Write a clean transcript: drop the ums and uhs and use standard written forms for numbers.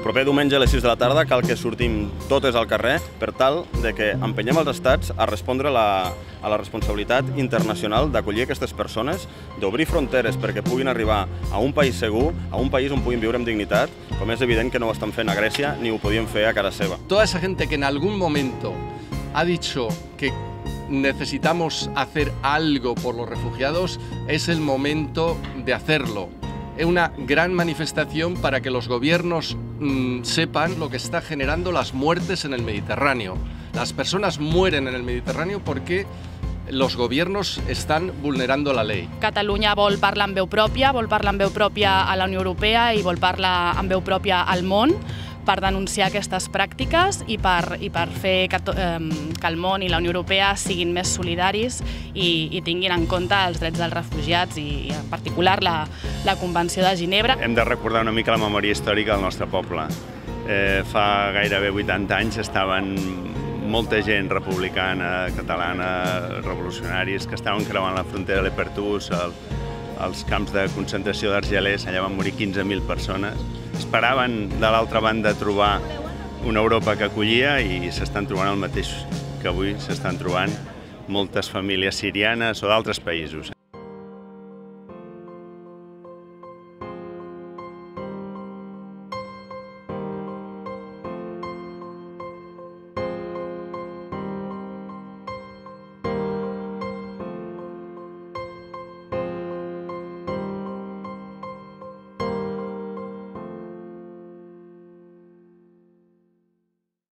El proper diumenge a les 6 de la tarda cal que sortim totes al carrer per tal de que empenyem els estats a respondre a la responsabilitat internacional d'acollir aquestes persones, d'obrir fronteres perquè puguin arribar a un país segur, a un país on puguin viure amb dignitat, com és evident que no ho estan fent a Grècia ni ho podien fer a casa seva. Toda esa gente que en algún momento ha dicho que necesitamos hacer algo por los refugiados, es el momento de hacerlo. Es una gran manifestación para que los gobiernos sepan lo que está generando las muertes en el Mediterráneo. Las personas mueren en el Mediterráneo porque los gobiernos están vulnerando la ley. Catalunya vol parlar amb veu pròpia a la Unió Europea i vol parlar amb veu pròpia al món per denunciar aquestes pràctiques i per fer que el món i la Unió Europea siguin més solidaris i tinguin en compte els drets dels refugiats i en particular la Convenció de Ginebra. Hem de recordar una mica la memòria històrica del nostre poble. Fa gairebé 80 anys estaven molta gent republicana, catalana, revolucionaris, que estaven creuant la frontera de Lerpertús, als camps de concentració d'Argelers, allà van morir 15.000 persones. Esperaven de l'altra banda trobar una Europa que acollia i s'estan trobant el mateix que avui s'estan trobant moltes famílies sirianes o d'altres països.